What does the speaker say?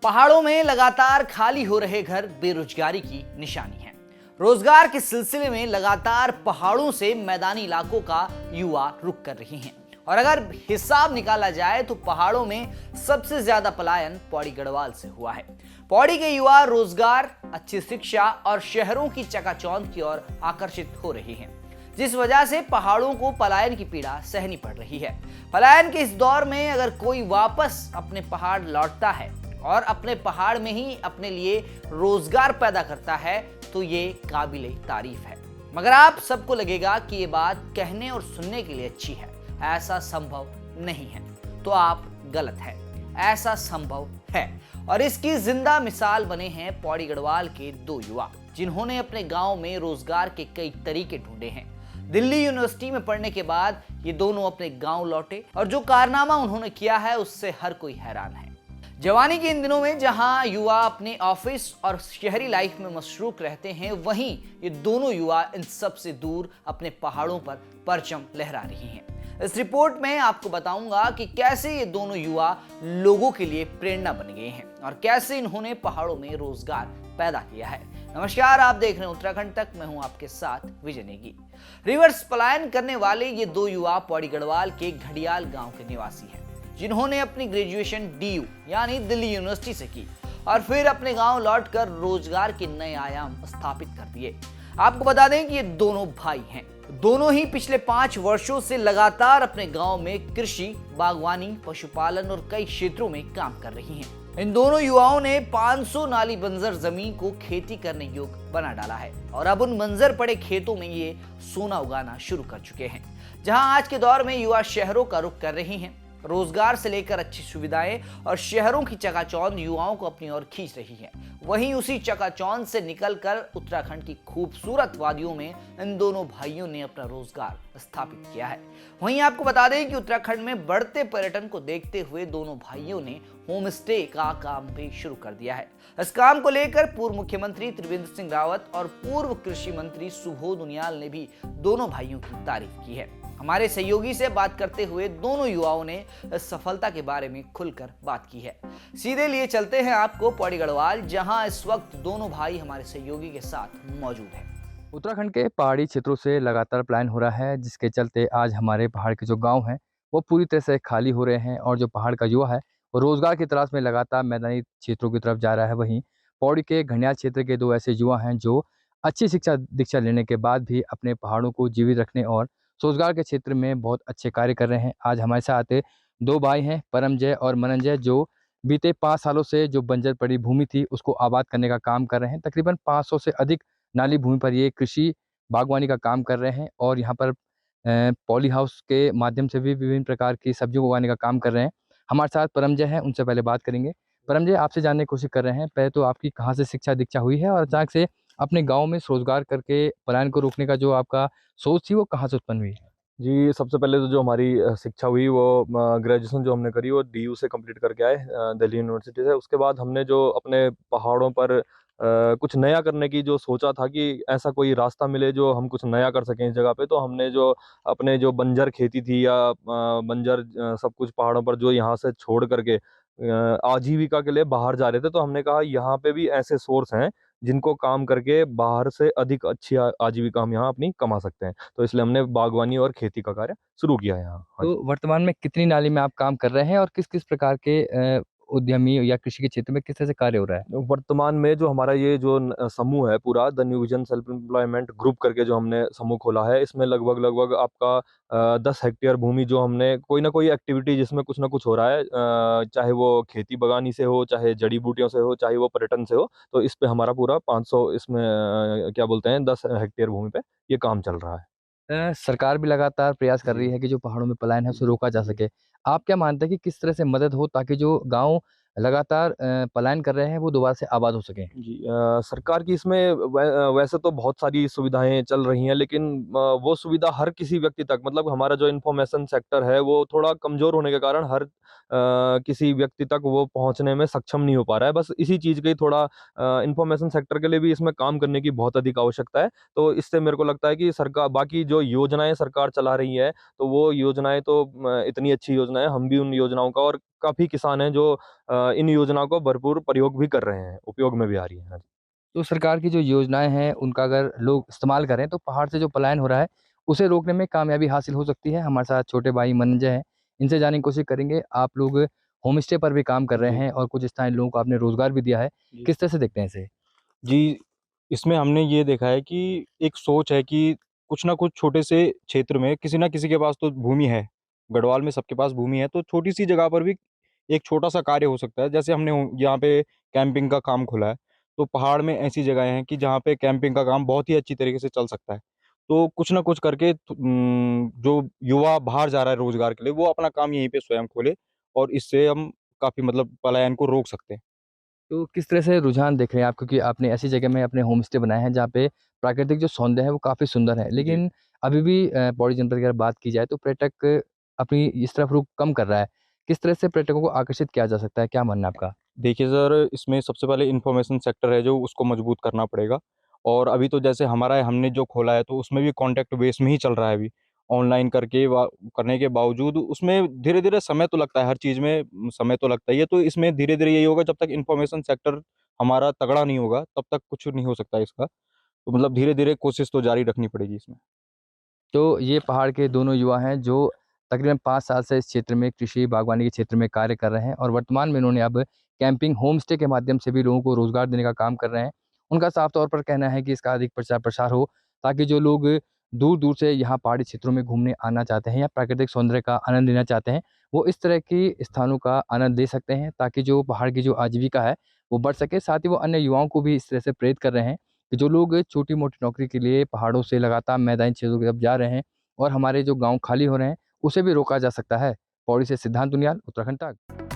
पहाड़ों में लगातार खाली हो रहे घर बेरोजगारी की निशानी है। रोजगार के सिलसिले में लगातार पहाड़ों से मैदानी इलाकों का युवा रुख कर रहे हैं और अगर हिसाब निकाला जाए तो पहाड़ों में सबसे ज्यादा पलायन पौड़ी गढ़वाल से हुआ है। पौड़ी के युवा रोजगार, अच्छी शिक्षा और शहरों की चकाचौंध की ओर आकर्षित हो रहे हैं, जिस वजह से पहाड़ों को पलायन की पीड़ा सहनी पड़ रही है। पलायन के इस दौर में अगर कोई वापस अपने पहाड़ लौटता है और अपने पहाड़ में ही अपने लिए रोजगार पैदा करता है तो ये काबिले तारीफ है। मगर आप सबको लगेगा कि ये बात कहने और सुनने के लिए अच्छी है, ऐसा संभव नहीं है, तो आप गलत है। ऐसा संभव है और इसकी जिंदा मिसाल बने हैं पौड़ी गढ़वाल के दो युवा, जिन्होंने अपने गांव में रोजगार के कई तरीके ढूंढे हैं। दिल्ली यूनिवर्सिटी में पढ़ने के बाद ये दोनों अपने गांव लौटे और जो कारनामा उन्होंने किया है उससे हर कोई हैरान है। जवानी के इन दिनों में जहां युवा अपने ऑफिस और शहरी लाइफ में मसरूफ रहते हैं, वहीं ये दोनों युवा इन सब से दूर अपने पहाड़ों पर परचम लहरा रही हैं। इस रिपोर्ट में आपको बताऊंगा कि कैसे ये दोनों युवा लोगों के लिए प्रेरणा बन गए हैं और कैसे इन्होंने पहाड़ों में रोजगार पैदा किया है। नमस्कार, आप देख रहे हैं उत्तराखंड तक, मैं हूं आपके साथ विजय नेगी। रिवर्स पलायन करने वाले ये दो युवा पौड़ी गढ़वाल के घड़ियाल गांव के निवासी हैं, जिन्होंने अपनी ग्रेजुएशन DU यानी दिल्ली यूनिवर्सिटी से की और फिर अपने गांव लौटकर रोजगार के नए आयाम स्थापित कर दिए। आपको बता दें कि ये दोनों भाई हैं। दोनों ही पिछले 5 वर्षों से लगातार अपने गांव में कृषि, बागवानी, पशुपालन और कई क्षेत्रों में काम कर रही हैं। इन दोनों युवाओं ने 500 नाली बंजर जमीन को खेती करने योग्य बना डाला है और अब उन बंजर पड़े खेतों में ये सोना उगाना शुरू कर चुके हैं। जहां आज के दौर में युवा शहरों का रुख कर रहे हैं, रोजगार से लेकर अच्छी सुविधाएं और शहरों की चकाचौंध युवाओं को अपनी ओर खींच रही है, वहीं उसी चकाचौंध से निकलकर उत्तराखंड की खूबसूरत वादियों में इन दोनों भाइयों ने अपना रोजगार स्थापित किया है। वहीं आपको बता दें कि उत्तराखंड में बढ़ते पर्यटन को देखते हुए दोनों भाइयों ने होम स्टे का काम भी शुरू कर दिया है। इस काम को लेकर पूर्व मुख्यमंत्री त्रिवेंद्र सिंह रावत और पूर्व कृषि मंत्री सुबोध उनियाल ने भी दोनों भाइयों की तारीफ की है। हमारे सहयोगी से बात करते हुए दोनों युवाओं ने इस सफलता के बारे में खुलकर बात की है। सीधे लिए चलते हैं आपको पौड़ी गढ़वाल, जहां इस वक्त दोनों भाई हमारे सहयोगी के साथ मौजूद हैं। उत्तराखंड के पहाड़ी क्षेत्रों से लगातार पलायन हो रहा है, जिसके चलते आज हमारे पहाड़ के जो गांव हैं वो पूरी तरह से खाली हो रहे हैं और जो पहाड़ का युवा है वो रोजगार की तलाश में लगातार मैदानी क्षेत्रों की तरफ जा रहा है। वहीं पौड़ी के घड़ियाल क्षेत्र के दो ऐसे युवा हैं जो अच्छी शिक्षा दीक्षा लेने के बाद भी अपने पहाड़ों को जीवित रखने और रोजगार के क्षेत्र में बहुत अच्छे कार्य कर रहे हैं। आज हमारे साथ दो भाई हैं, परमजय और मनंजय, जो बीते 5 सालों से जो बंजर पड़ी भूमि थी उसको आबाद करने का काम कर रहे हैं। तकरीबन 500 से अधिक नाली भूमि पर ये कृषि बागवानी का काम कर रहे हैं और यहाँ पर पॉली हाउस के माध्यम से भी विभिन्न प्रकार की सब्जियों को उगाने का काम कर रहे हैं। हमारे साथ परमजय हैं, उनसे पहले बात करेंगे। परमजय, आपसे जानने की कोशिश कर रहे हैं, पहले तो आपकी कहाँ से शिक्षा दीक्षा हुई है और अचानक से अपने गांव में रोजगार करके पलायन को रोकने का जो आपका सोच थी वो कहाँ से उत्पन्न हुई? जी, सबसे पहले तो जो हमारी शिक्षा हुई वो ग्रेजुएशन जो हमने करी वो DU से कंप्लीट करके आए, दिल्ली यूनिवर्सिटी से। उसके बाद हमने जो अपने पहाड़ों पर कुछ नया करने की जो सोचा था कि ऐसा कोई रास्ता मिले जो हम कुछ नया कर सकें इस जगह पे, तो हमने जो अपने जो बंजर खेती थी या बंजर सब कुछ पहाड़ों पर जो यहाँ से छोड़ करके आजीविका के लिए बाहर जा रहे थे, तो हमने कहा यहाँ पे भी ऐसे सोर्स हैं जिनको काम करके बाहर से अधिक अच्छी आजीविका हम यहाँ अपनी कमा सकते हैं। तो इसलिए हमने बागवानी और खेती का कार्य शुरू किया है यहाँ। हाँ जी। तो वर्तमान में कितनी नाली में आप काम कर रहे हैं और किस-किस प्रकार के उद्यमी या कृषि के क्षेत्र में किस तरह से कार्य हो रहा है? वर्तमान में जो हमारा ये जो समूह है पूरा, the new vision self employment group करके जो हमने समूह खोला है, इसमें लगभग आपका 10 हेक्टेयर भूमि जो हमने कोई ना कोई एक्टिविटी जिसमें कुछ ना कुछ हो रहा है, चाहे वो खेती बागानी से हो, चाहे जड़ी बूटियों से हो, चाहे वो पर्यटन से हो, तो इस पे हमारा पूरा 500 इसमें क्या बोलते हैं 10 हेक्टेयर भूमि पे ये काम चल रहा है। सरकार भी लगातार प्रयास कर जी। रही है कि जो पहाड़ों में पलायन है उसे रोका जा सके। आप क्या मानते हैं कि किस तरह से मदद हो ताकि जो गाँव लगातार पलायन कर रहे हैं वो दोबारा से आबाद हो सकें? जी सरकार की इसमें वैसे तो बहुत सारी सुविधाएँ चल रही हैं, लेकिन वो सुविधा हर किसी व्यक्ति तक, मतलब हमारा जो इन्फॉर्मेशन सेक्टर है, वो थोड़ा कमज़ोर होने के कारण हर किसी व्यक्ति तक वो पहुँचने में सक्षम नहीं हो पा रहा है। बस इसी चीज़ की थोड़ा इन्फॉर्मेशन सेक्टर के लिए भी इसमें काम करने की बहुत अधिक आवश्यकता है। तो इससे मेरे को लगता है कि सरकार बाकी जो योजनाएँ सरकार चला रही है, तो वो योजनाएँ तो इतनी अच्छी योजना है, हम भी उन योजनाओं का, और काफ़ी किसान हैं जो इन योजनाओं का भरपूर प्रयोग भी कर रहे हैं, उपयोग में भी आ रही हैं। हाँ जी। तो सरकार की जो योजनाएँ हैं, उनका अगर लोग इस्तेमाल करें, तो पहाड़ से जो पलायन हो रहा है, उसे रोकने में कामयाबी हासिल हो सकती है। हमारे साथ छोटे भाई मनंजय हैं, इनसे जानने की कोशिश करेंगे। आप लोग होम स्टे पर भी काम कर रहे जी, हैं और कुछ स्थानीय लोगों को आपने रोज़गार भी दिया है। जी। किस तरह से देखते हैं इसे? जी, इसमें हमने ये देखा है कि एक सोच है कि कुछ ना कुछ छोटे से क्षेत्र में किसी न किसी के पास तो भूमि है। गढ़वाल में सबके पास भूमि है, तो छोटी-सी जगह पर भी एक छोटा-सा कार्य हो सकता है। जैसे हमने यहाँ पे कैंपिंग का काम खोला है, तो पहाड़ में ऐसी जगहें हैं कि जहाँ पे कैंपिंग का काम बहुत ही अच्छी तरीके से चल सकता है। तो कुछ ना कुछ करके जो युवा बाहर जा रहा है रोज़गार के लिए, वो अपना काम यहीं पे स्वयं खोले, और इससे हम काफ़ी मतलब पलायन को रोक सकते हैं। तो किस तरह से रुझान देख रहे हैं आप? क्योंकि आपने ऐसी जगह में अपने होम स्टे बनाए हैं, जहाँ पे प्राकृतिक जो सौंदर्य है, वो काफ़ी सुंदर है। जी। लेकिन अभी भी पौड़ी जनपद की अगर बात की जाए, तो पर्यटक अपनी इस तरफ रुख कम कर रहा है। किस तरह से पर्यटकों को आकर्षित किया जा सकता है? क्या मानना है आपका? देखिए सर, इसमें सबसे पहले इन्फॉर्मेशन सेक्टर है जो उसको मजबूत करना पड़ेगा, और अभी तो जैसे हमारा है, हमने जो खोला है तो उसमें भी कॉन्टैक्ट बेस में ही चल रहा है अभी। ऑनलाइन करके करने के बावजूद उसमें धीरे-धीरे समय तो लगता है, हर चीज़ में समय तो लगता ही है। तो इसमें धीरे-धीरे यही होगा, जब तक इन्फॉर्मेशन सेक्टर हमारा तगड़ा नहीं होगा, तब तक कुछ नहीं हो सकता इसका। तो मतलब धीरे-धीरे कोशिश तो जारी रखनी पड़ेगी इसमें। तो ये पहाड़ के दोनों युवा हैं जो तकरीबन 5 साल से इस क्षेत्र में कृषि बागवानी के क्षेत्र में कार्य कर रहे हैं और वर्तमान में इन्होंने अब कैंपिंग होम स्टे के माध्यम से भी लोगों को रोज़गार देने का काम कर रहे हैं। उनका साफ तौर पर कहना है कि इसका अधिक प्रचार-प्रसार हो ताकि जो लोग दूर-दूर से यहाँ पहाड़ी क्षेत्रों में घूमने आना चाहते हैं या प्राकृतिक सौंदर्य का आनंद लेना चाहते हैं, वो इस तरह की स्थानों का आनंद ले सकते हैं ताकि जो पहाड़ की जो आजीविका है, वो बढ़ सके। साथ ही वो अन्य युवाओं को भी इस तरह से प्रेरित कर रहे हैं कि जो लोग छोटी-मोटी नौकरी के लिए पहाड़ों से लगातार मैदानी क्षेत्रों की तरफ जा रहे हैं और हमारे जो गाँव खाली हो रहे हैं, उसे भी रोका जा सकता है। पौड़ी से सिद्धांत दुनियाल, उत्तराखंड तक।